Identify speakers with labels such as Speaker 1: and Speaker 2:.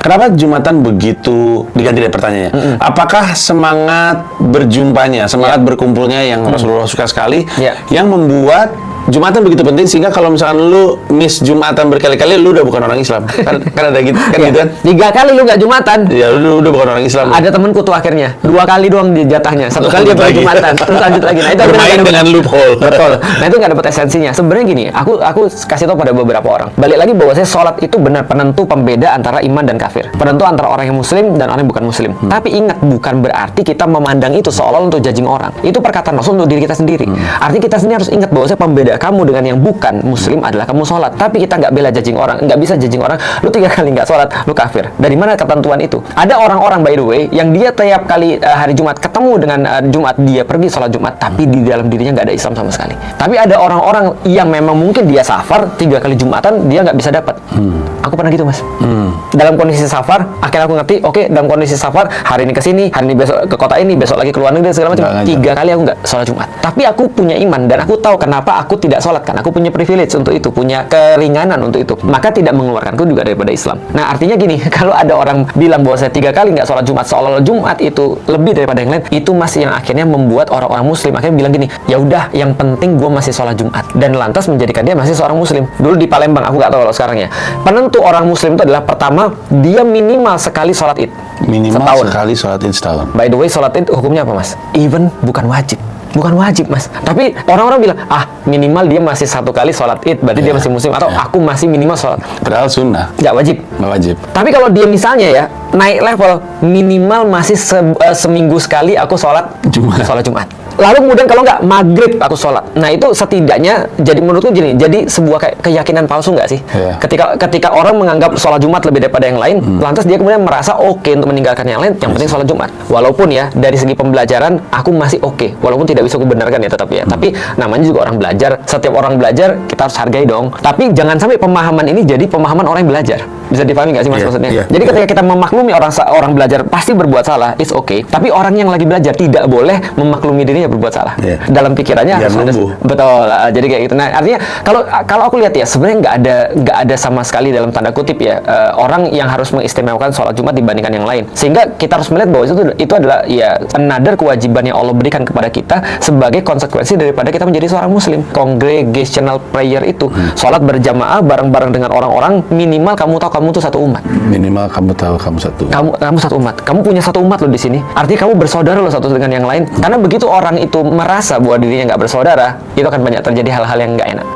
Speaker 1: Kenapa Jumatan begitu, diganti dari pertanyaannya, apakah semangat berjumpanya, semangat berkumpulnya yang Rasulullah suka sekali, yang membuat Jumatan begitu penting sehingga kalau misalkan lu miss Jumatan berkali-kali, lu udah bukan orang Islam. Kan ada gitu kan, gitu kan?
Speaker 2: 3 kali lu nggak Jumatan.
Speaker 1: Ya lu udah bukan orang Islam.
Speaker 2: Ada temenku tuh akhirnya 2 kali doang di jatahnya. 1 kali dia baru Jumatan, terus lanjut lagi. Nah, itu
Speaker 1: bermain dengan loophole.
Speaker 2: Betul. Nah, itu nggak dapat esensinya. Sebenarnya gini, aku kasih tau pada beberapa orang. Balik lagi bahwasanya sholat itu benar penentu pembeda antara iman dan kafir. Penentu antara orang yang muslim dan orang yang bukan muslim. Tapi ingat, bukan berarti kita memandang itu seolah untuk judging orang. Itu perkataan Rasul untuk diri kita sendiri. Artinya kita sendiri harus ingat bahwasanya pembeda kamu dengan yang bukan muslim adalah kamu sholat. Tapi kita nggak bela judging orang, nggak bisa judging orang. Lu 3 kali nggak sholat, lu kafir. Dari mana ketentuan itu? Ada orang-orang, by the way, yang dia tiap kali hari Jumat ketemu dengan Jumat, dia pergi sholat Jumat, tapi di dalam dirinya nggak ada Islam sama sekali. Tapi ada orang-orang yang memang mungkin dia safar 3 kali Jumatan, dia nggak bisa dapat. Aku pernah gitu, Mas. Dalam kondisi safar, akhirnya aku ngerti, oke, dalam kondisi safar, hari ini ke sini, hari ini besok ke kota ini, besok lagi ke luar negeri, segala macam. 3 kali aku nggak sholat Jumat. Tapi aku punya iman dan aku tahu kenapa aku tidak sholat. Kan aku punya privilege untuk itu, punya keringanan untuk itu, maka tidak mengeluarkanku juga daripada Islam. Nah, artinya gini, kalau ada orang bilang bahwa saya 3 kali nggak sholat Jumat, seolah-olah Jumat itu lebih daripada yang lain, itu masih yang akhirnya membuat orang-orang muslim akhirnya bilang gini, ya udah, yang penting gue masih sholat Jumat, dan lantas menjadikan dia masih seorang muslim. Dulu di Palembang, aku nggak tahu kalau sekarang ya, penentu orang muslim itu adalah pertama, dia minimal sekali sholat id setahun.
Speaker 1: Sekali sholat id setahun.
Speaker 2: By the way, sholat id hukumnya apa, Mas? Even bukan wajib. Bukan wajib, Mas. Tapi orang-orang bilang, minimal dia masih 1 kali sholat id, berarti dia masih muslim. Atau aku masih minimal sholat.
Speaker 1: Padahal sunnah.
Speaker 2: Nggak wajib.
Speaker 1: Nggak wajib.
Speaker 2: Tapi kalau dia misalnya ya, naik level, minimal masih seminggu sekali aku sholat Jumat. Lalu kemudian kalau nggak, maghrib aku sholat. Nah, itu setidaknya, jadi menurutku gini, jadi sebuah keyakinan palsu nggak sih? Ketika orang menganggap sholat Jumat lebih daripada yang lain, lantas dia kemudian merasa oke untuk meninggalkan yang lain, yang penting sholat Jumat. Walaupun ya, dari segi pembelajaran, aku masih oke. Walaupun tidak bisa aku benarkan ya, tetap ya. Tapi namanya juga orang belajar. Setiap orang belajar, kita harus hargai dong. Tapi jangan sampai pemahaman ini jadi pemahaman orang yang belajar. Bisa dipahami nggak sih, Mas, maksudnya? Jadi ketika kita memaklumi orang belajar pasti berbuat salah, it's okay. Tapi orang yang lagi belajar tidak boleh memaklumi dirinya berbuat salah. Dalam pikirannya harus ada, betul. Jadi kayak gitu. Nah, artinya kalau aku lihat ya, sebenarnya nggak ada sama sekali dalam tanda kutip ya orang yang harus mengistimewakan sholat Jumat dibandingkan yang lain. Sehingga kita harus melihat bahwa itu adalah ya another kewajiban yang Allah berikan kepada kita sebagai konsekuensi daripada kita menjadi seorang muslim. Congregational prayer itu, sholat berjamaah bareng-bareng dengan orang-orang, minimal kamu tahu kamu tuh satu umat.
Speaker 1: Minimal kamu tahu kamu satu.
Speaker 2: Kamu satu umat. Kamu punya satu umat loh di sini. Artinya kamu bersaudara loh satu dengan yang lain. Karena begitu orang itu merasa bahwa dirinya nggak bersaudara, itu akan banyak terjadi hal-hal yang nggak enak.